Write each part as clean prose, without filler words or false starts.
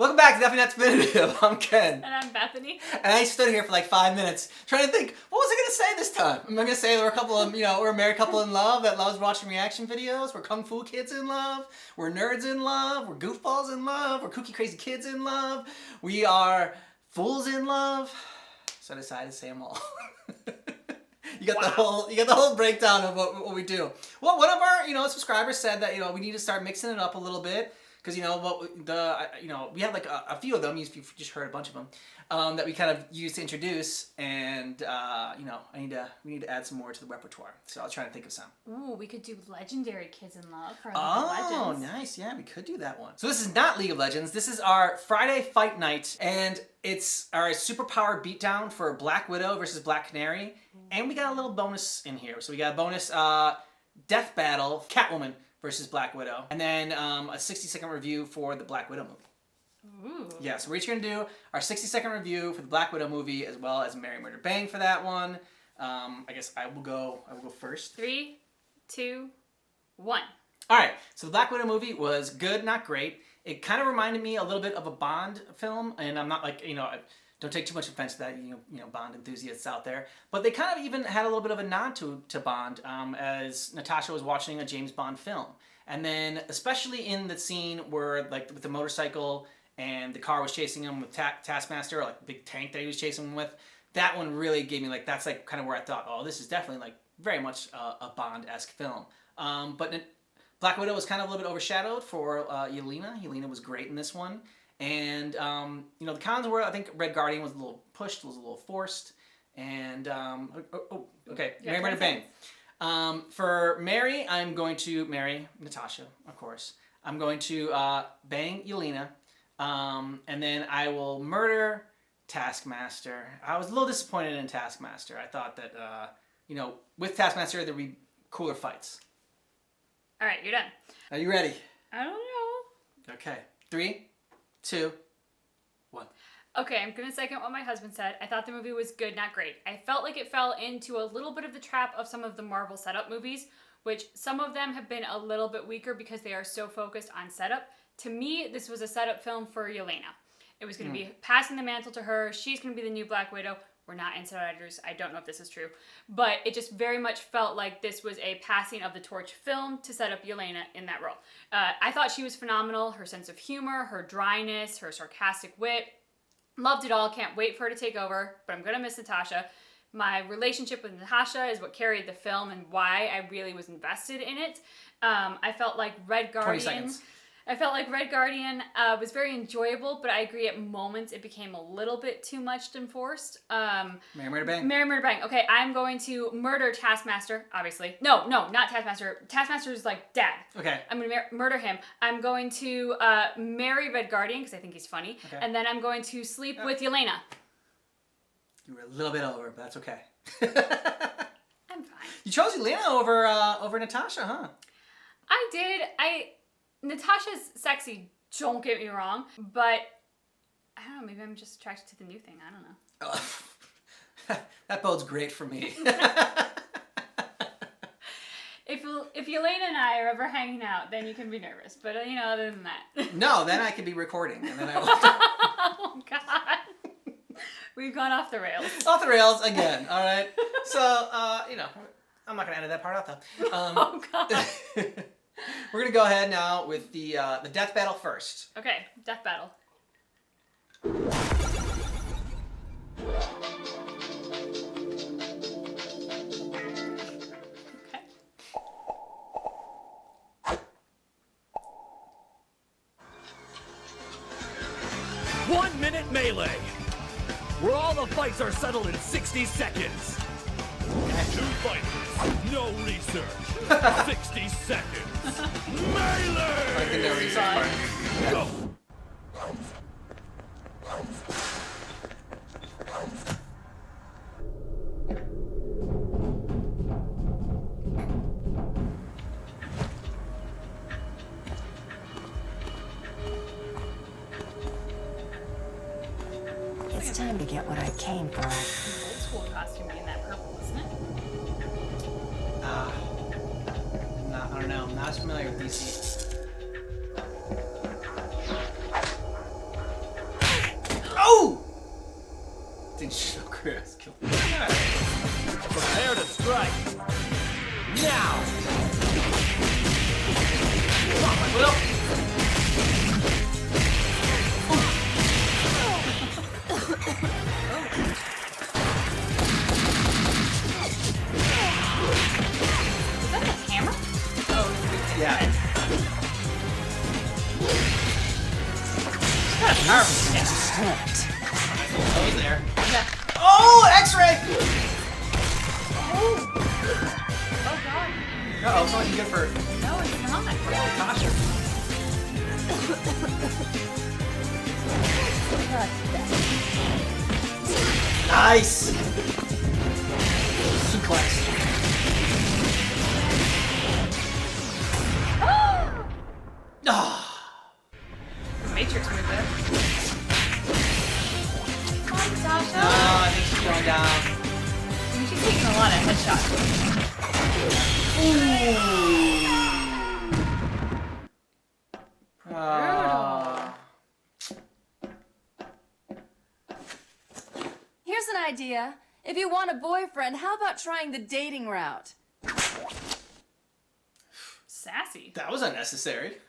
Welcome back to Definitely Not Definitive. I'm Ken. And I'm Bethany. And I stood here for like 5 minutes trying to think, what was I going to say this time? Am I going to say we're a couple of, we're a married couple in love that loves watching reaction videos? We're kung fu kids in love? We're nerds in love? We're goofballs in love? We're kooky crazy kids in love? We are fools in love? So I decided to say them all. You got the whole breakdown of what we do. Well, one of our subscribers said that we need to start mixing it up a little bit because we have like a few of them. You've just heard a bunch of them that we kind of use to introduce, and we need to add some more to the repertoire. So I was trying to think of some. Ooh, we could do Legendary Kids in Love for Oh, Legends. nice. Yeah, we could do that one. So this is not League of Legends. This is our Friday fight night, and it's our superpower beatdown for Black Widow versus Black Canary. And we got a little bonus in here. So we got a bonus death battle, Catwoman versus Black Widow. And then a 60-second review for the Black Widow movie. Ooh. Yeah, so we're each going to do our 60-second review for the Black Widow movie as well as Marry, Murder, Bang for that one. I guess I will go first. 3, 2, 1. All right, so the Black Widow movie was good, not great. It kind of reminded me a little bit of a Bond film, and I'm not like, don't take too much offense to that, Bond enthusiasts out there. But they kind of even had a little bit of a nod to Bond as Natasha was watching a James Bond film. And then, especially in the scene where, like, with the motorcycle and the car was chasing him with Taskmaster, or like the big tank that he was chasing him with, that one really gave me, like, that's like kind of where I thought, oh, this is definitely like very much a Bond-esque film. But Black Widow was kind of a little bit overshadowed for Yelena. Yelena was great in this one. And, the cons were, I think Red Guardian was a little pushed, was a little forced. And, okay, Marry, Murder, Bang. For Mary, I'm going to marry Natasha, of course. I'm going to bang Yelena. And then I will murder Taskmaster. I was a little disappointed in Taskmaster. I thought that, with Taskmaster, there'd be cooler fights. All right, you're done. Are you ready? I don't know. Okay. 3, 2, 1. Okay, I'm going to second what my husband said. I thought the movie was good, not great. I felt like it fell into a little bit of the trap of some of the Marvel setup movies, which some of them have been a little bit weaker because they are so focused on setup. To me, this was a setup film for Yelena. It was going to be passing the mantle to her. She's going to be the new Black Widow. We're not insiders. I don't know if this is true. But it just very much felt like this was a passing of the torch film to set up Yelena in that role. I thought she was phenomenal. Her sense of humor, her dryness, her sarcastic wit. Loved it all. Can't wait for her to take over. But I'm going to miss Natasha. My relationship with Natasha is what carried the film and why I really was invested in it. I felt like Red Guardian... 20 seconds. I felt like Red Guardian was very enjoyable, but I agree at moments it became a little bit too much and forced. Marry, Murder, Bang. Marry, Murder, Bang. Okay, I'm going to murder Taskmaster, obviously. No, not Taskmaster. Taskmaster's like dad. Okay. I'm going to murder him. I'm going to marry Red Guardian, because I think he's funny. Okay. And then I'm going to sleep with Yelena. You were a little bit over, but that's okay. I'm fine. You chose Yelena over Natasha, huh? I did. Natasha's sexy, don't get me wrong, but I don't know, maybe I'm just attracted to the new thing, I don't know. Oh, that bodes great for me. If Yelena and I are ever hanging out, then you can be nervous, but other than that. No, then I could be recording, and then I will... Oh, God. We've gone off the rails. Off the rails again, all right? So, I'm not going to edit that part out, though. Oh, God. We're going to go ahead now with the death battle first. Okay, death battle. Okay. 1 minute melee, where all the fights are settled in 60 seconds. 2 fighters, no research. 60 seconds. Melee! I think no research. Go! It's time to get what I came for. Old school costume in that purple, isn't it? I don't know. I'm not as familiar with DC. Yeah. Slipped. Oh, he's there. Yeah. Oh, X-ray! Oh god. Uh-oh, it's not looking good for No, it's not. Natasha. Nice! Suplex. Ah. Matrix move there. Come on, Sasha. No, I think she's going down. I mean, she's taking a lot of headshots. Ah. Here's an idea. If you want a boyfriend, how about trying the dating route? Sassy. That was unnecessary.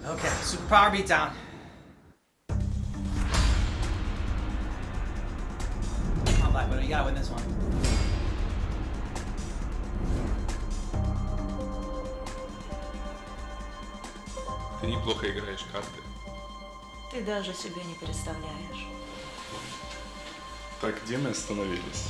Okay, superpower beatdown. Come on, Black Widow, you gotta win this one. Ты неплохо играешь карты. Ты даже себе не представляешь. Так, где мы остановились?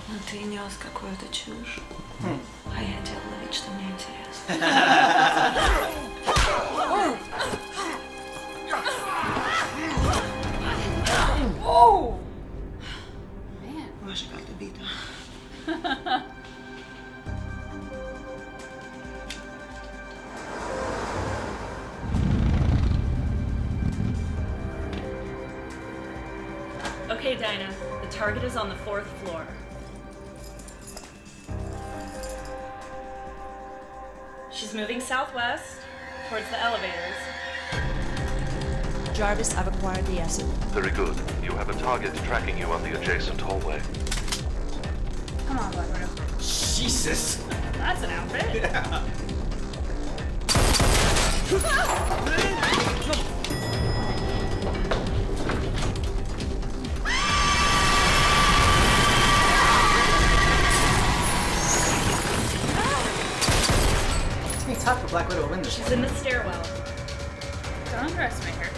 Но ты нес какую-то чушь. А я делала вид, что мне интересно. Oh! Man. Боже, как обидно. Okay, Dinah. The target is on the 4th floor. She's moving southwest towards the elevators. Jarvis, I've acquired the asset. Very good. You have a target tracking you on the adjacent hallway. Come on, Black Widow. Jesus. That's an outfit. Yeah. It's gonna be tough for Black Widow to win this She's one. in the stairwell. Don't underestimate her.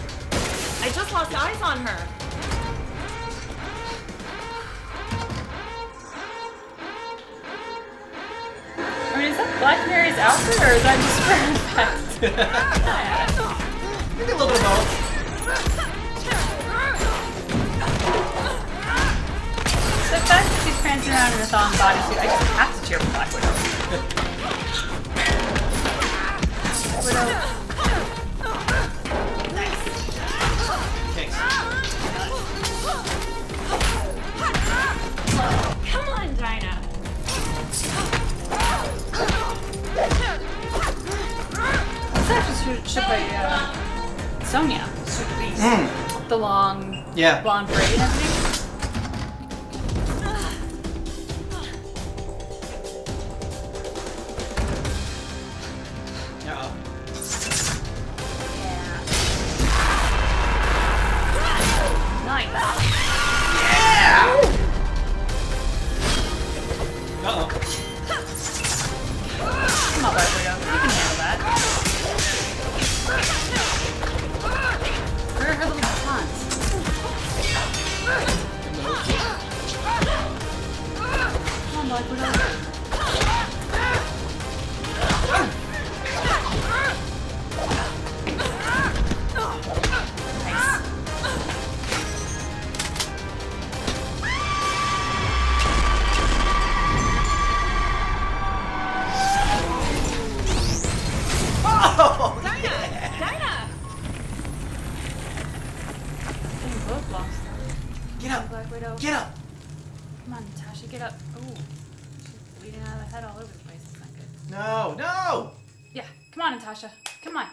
I just lost eyes on her. I mean, is that Black Canary's outfit or is that just for effect? Maybe a little bit of both. The fact that she's prancing around in a thong bodysuit, I just have to cheer for Black Widow. Black Widow. Kicks. Come on, Dinah. This actually should be Sonya. Should be the long Yeah. blonde braid and everything. Uh-oh. Nice. Yeah! Uh-oh. Come on, Black Widow. You can handle that. Where are her little batons? Come on, Black Widow. Nice. Oh! Dinah! They both lost. Get up! Black Widow. Get up! Come on, Natasha, get up. Ooh. She's bleeding out of the head all over the place. It's not good. No! No! Yeah, come on, Natasha. Come on.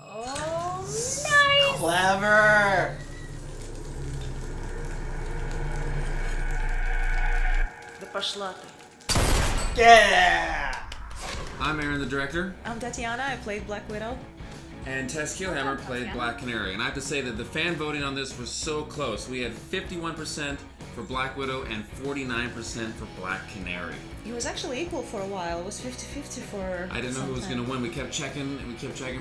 Oh, nice! Clever! Да пошла ты. Yeah! I'm Aaron, the director. I'm Tatiana. I played Black Widow. And Tess Keelhammer played Black Canary. And I have to say that the fan voting on this was so close. We had 51% for Black Widow and 49% for Black Canary. It was actually equal for a while. It was 50-50 for I didn't know who was going to win. We kept checking.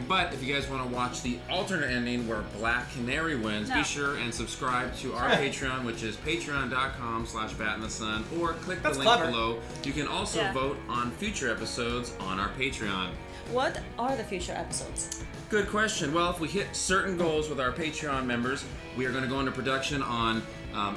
But if you guys want to watch the alternate ending where Black Canary wins, be sure and subscribe to our Patreon, which is patreon.com/batinthesun, or click the link below. You can also vote on future episodes on our Patreon. What are the future episodes? Good question. Well, if we hit certain goals with our Patreon members, we are going to go into production on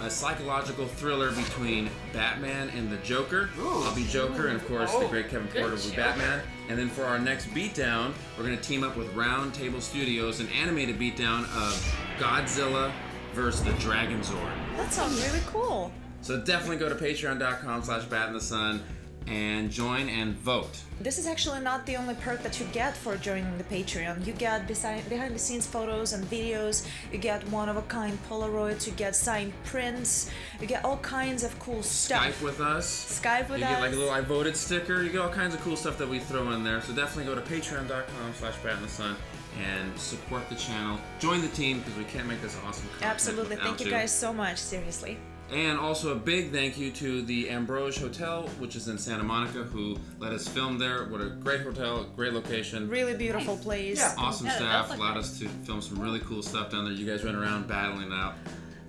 a psychological thriller between Batman and the Joker. I'll be Joker, and of course the great Kevin Porter will be Batman. And then for our next beatdown, we're going to team up with Round Table Studios, an animated beatdown of Godzilla versus the Dragon Zord. That sounds really cool. So definitely go to patreon.com/batinthesun and join and vote. This is actually not the only perk that you get for joining the Patreon. You get behind the scenes photos and videos, you get one-of-a-kind Polaroids, you get signed prints, you get all kinds of cool stuff. Skype with us. Skype with us. You get like a little I voted sticker. You get all kinds of cool stuff that we throw in there. So definitely go to patreon.com/batinthesun and support the channel. Join the team because we can't make this awesome content. Absolutely. Thank you guys so much, seriously. And also a big thank you to the Ambroge Hotel, which is in Santa Monica, who let us film there. What a great hotel, great location. Really beautiful place. Yeah. Awesome staff, allowed us to film some really cool stuff down there. You guys went around battling it out.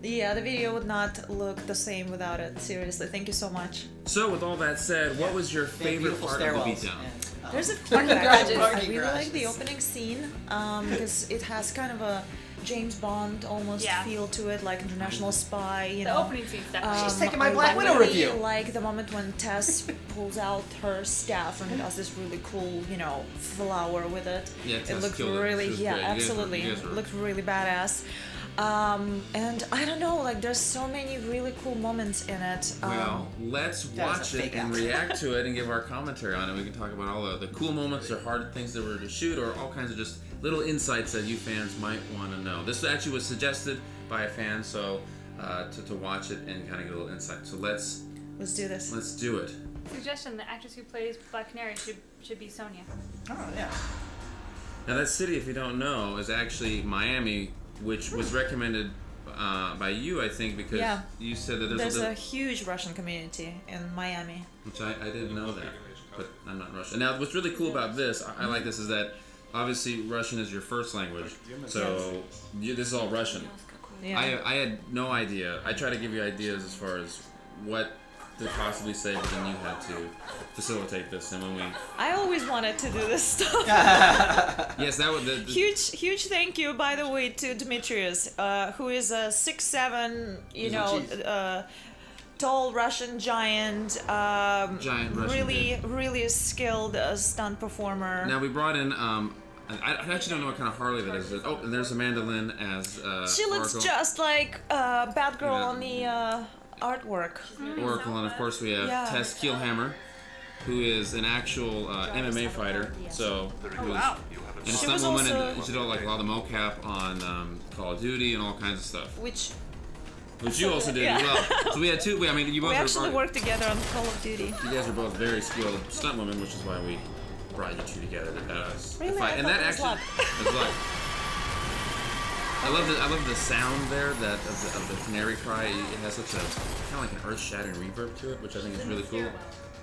Yeah, the video would not look the same without it. Seriously, thank you so much. So with all that said, what was your favorite part of the beatdown? There's a few actually. I really like the opening scene because it has kind of a James Bond almost feel to it, like International Spy. You know, the opening scene stuff. She's taking my Black Widow review. I like the moment when Tess pulls out her staff and does this really cool, you know, flower with it. Yeah, it Tess looked killed really, it. absolutely, You guys were... looked really badass. And I don't know, like there's so many really cool moments in it. Well, let's watch it and react to it and give our commentary on it. We can talk about all the cool moments or hard things that were to shoot, or all kinds of just little insights that you fans might want to know. This actually was suggested by a fan, so to watch it and kind of get a little insight. So let's do this. Let's do it. Suggestion: the actress who plays Black Canary should be Sonya. Oh yeah. Now that city, if you don't know, is actually Miami, which was recommended by you, I think, because you said that there's a huge Russian community in Miami. Which I didn't know that, but I'm not Russian. Now, what's really cool about this, I like this, is that obviously Russian is your first language, so this is all Russian. Yeah. I had no idea. I try to give you ideas as far as what to possibly say, but then you had to facilitate this, and when we... I always wanted to do this stuff. Yes, that was huge thank you, by the way, to Demetrius, who is a 6'7", you know, tall Russian giant, giant Russian really skilled stunt performer. Now we brought in I actually don't know what kind of Harley that is. Oh, and there's Amanda Lynn as she looks Oracle. Just like Batgirl on the artwork. Oracle, and of course we have Tess Keelhammer, who is an actual MMA fighter. So and a stunt woman, and she did like a lot of the mocap on Call of Duty and all kinds of stuff. Which you also did as well. So we had two. I mean, you both. We actually worked together on Call of Duty. You guys are both very skilled stunt women, which is why we brought you two together to really? fight. And that actually was like. I love the sound there of the canary cry. It has such a kind of like an earth-shattering reverb to it, which I think is really cool.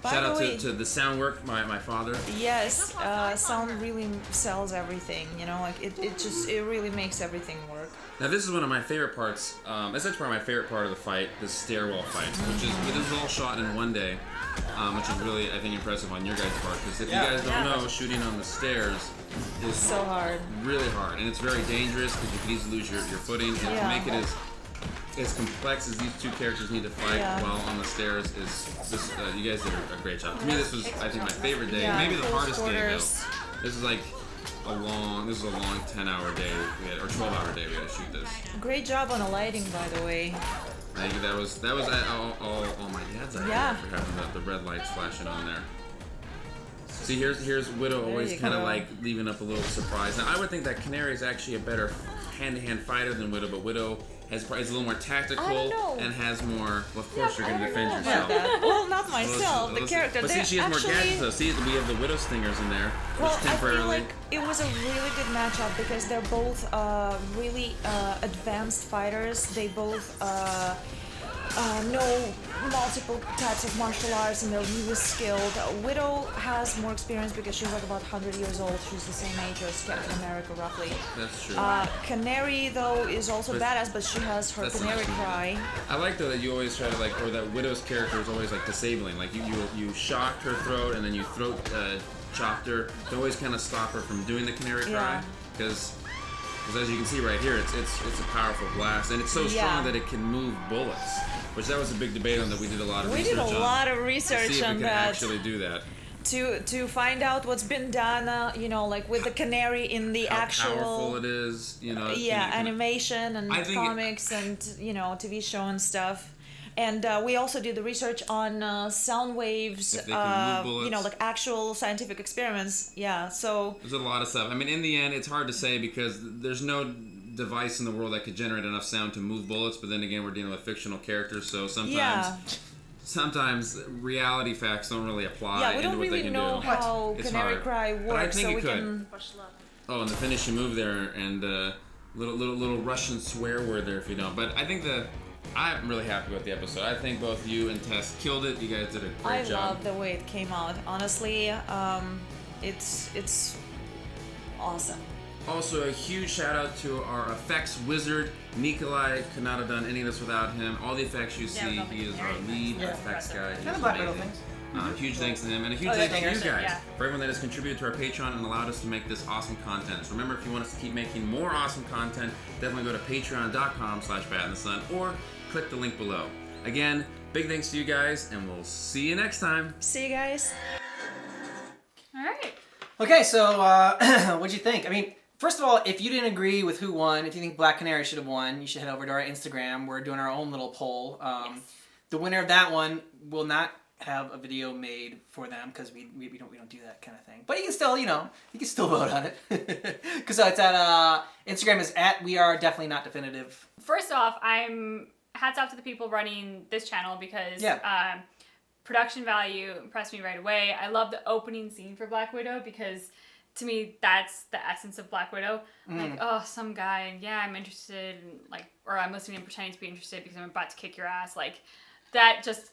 Shout out to the sound work, my father. Yes, sound really sells everything. You know, like it really makes everything work. Now this is one of my favorite parts. It's actually probably my favorite part of the fight, the stairwell fight, which is all shot in one day, which is really I think impressive on your guys' part. Because if you guys don't know, shooting on the stairs is so hard, really hard, and it's very dangerous because you can easily lose your footing. And to make it as complex as these two characters need to fight while on the stairs is this. You guys did a great job. To me, this was I think my favorite day, maybe the hardest day though. This is like a long 10-hour day or 12-hour day we had to shoot this. Great job on the lighting, by the way. I think that was all my dad's idea for having the red lights flashing on there. See, here's Widow always kind of like leaving up a little surprise. Now I would think that Canary is actually a better hand-to-hand fighter than Widow, but Widow is a little more tactical I don't know. and has more. Well, of course you're going to defend about yourself. that. Well, not myself, the character. But see, she has more gadgets though. See, we have the widow stingers in there, Well, which I temporarily. feel like it was a really good matchup because they're both really advanced fighters. They both know multiple types of martial arts and they're really skilled. Widow has more experience because she's like about 100 years old. She's the same age as Captain America, roughly. That's true. Canary, though, is also But badass, but she has her that's canary not true. cry. I like though that you always try to like, or that Widow's character is always like disabling. Like you shocked her throat and then you throat chopped her to always kind of stop her from doing the canary cry. Yeah. Because as you can see right here, it's a powerful blast and it's so strong that it can move bullets. Which that was a big debate on that we did a lot of research on. We did a lot of To research see if on we can that. actually do that. To find out what's been done, you know, like with the canary in the How actual powerful it is, you know. animation and I think comics and you know TV show and stuff. And we also did the research on sound waves, If they can move bullets. you know, like actual scientific experiments. Yeah, so There's a lot of stuff. I mean, in the end, it's hard to say because there's no device in the world that could generate enough sound to move bullets. But then again, we're dealing with fictional characters, so sometimes reality facts don't really apply. yeah, we into don't what really they can know do. how It's canary hard. cry But I works, think so it we could. can. Oh, and the finishing move there, and little Russian swear word there if you don't. But I think I'm really happy with the episode. I think both you and Tess killed it. You guys did a great I job. love the way it came out. Honestly, it's awesome. Also, a huge shout out to our effects wizard, Nikolai. Could not have done any of this without him. All the effects you see, he is our lead effects guy. He's Kind of Black Widow amazing. things. Huge thanks to him, and a huge Oh, thanks to yeah, you guys yeah. for everyone that has contributed to our Patreon and allowed us to make this awesome content. So remember, if you want us to keep making more awesome content, definitely go to patreon.com/batinthesun or click the link below. Again, big thanks to you guys, and we'll see you next time. See you guys. All right. Okay, so what'd you think? I mean, first of all, if you didn't agree with who won, if you think Black Canary should have won, you should head over to our Instagram. We're doing our own little poll. The winner of that one will not have a video made for them because we don't do that kind of thing. But you can still, you can still vote on it. Because it's at Instagram is at We Are Definitely Not Definitive. First off, I'm hats off to the people running this channel because production value impressed me right away. I love the opening scene for Black Widow because to me that's the essence of Black Widow. I'm like, oh, some guy, and yeah, I'm interested, in, or I'm listening and pretending to be interested because I'm about to kick your ass. Like, that just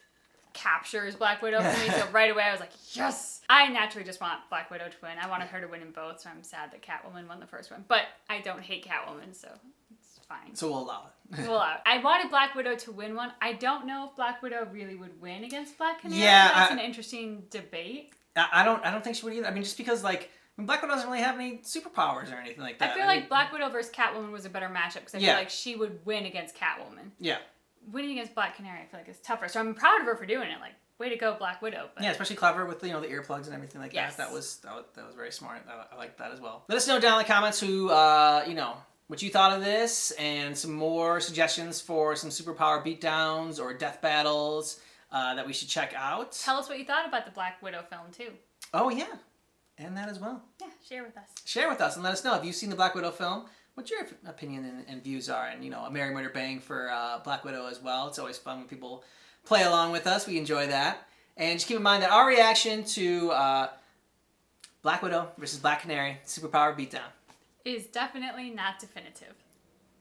captures Black Widow for me. So right away I was like, yes! I naturally just want Black Widow to win. I wanted her to win in both, so I'm sad that Catwoman won the first one. But I don't hate Catwoman, so it's fine. So we'll allow it. We'll allow it. I wanted Black Widow to win one. I don't know if Black Widow really would win against Black Canary. Yeah, That's an interesting debate. I don't think she would either. I mean, just because Black Widow doesn't really have any superpowers or anything like that. I feel like Black Widow versus Catwoman was a better matchup because I feel like she would win against Catwoman. Yeah. Winning against Black Canary, I feel like is tougher. So I'm proud of her for doing it. Like, way to go, Black Widow. But... yeah, especially clever with the earplugs and everything like Yes. that. That was very smart. I like that as well. Let us know down in the comments who what you thought of this and some more suggestions for some superpower beatdowns or death battles that we should check out. Tell us what you thought about the Black Widow film too. Oh yeah, and that as well. Yeah, share with us. Share with us and let us know if you've seen the Black Widow film. What your opinion and views are, and a Merry Murder Bang for Black Widow as well. It's always fun when people play along with us. We enjoy that. And just keep in mind that our reaction to Black Widow versus Black Canary Superpower Beatdown is definitely not definitive.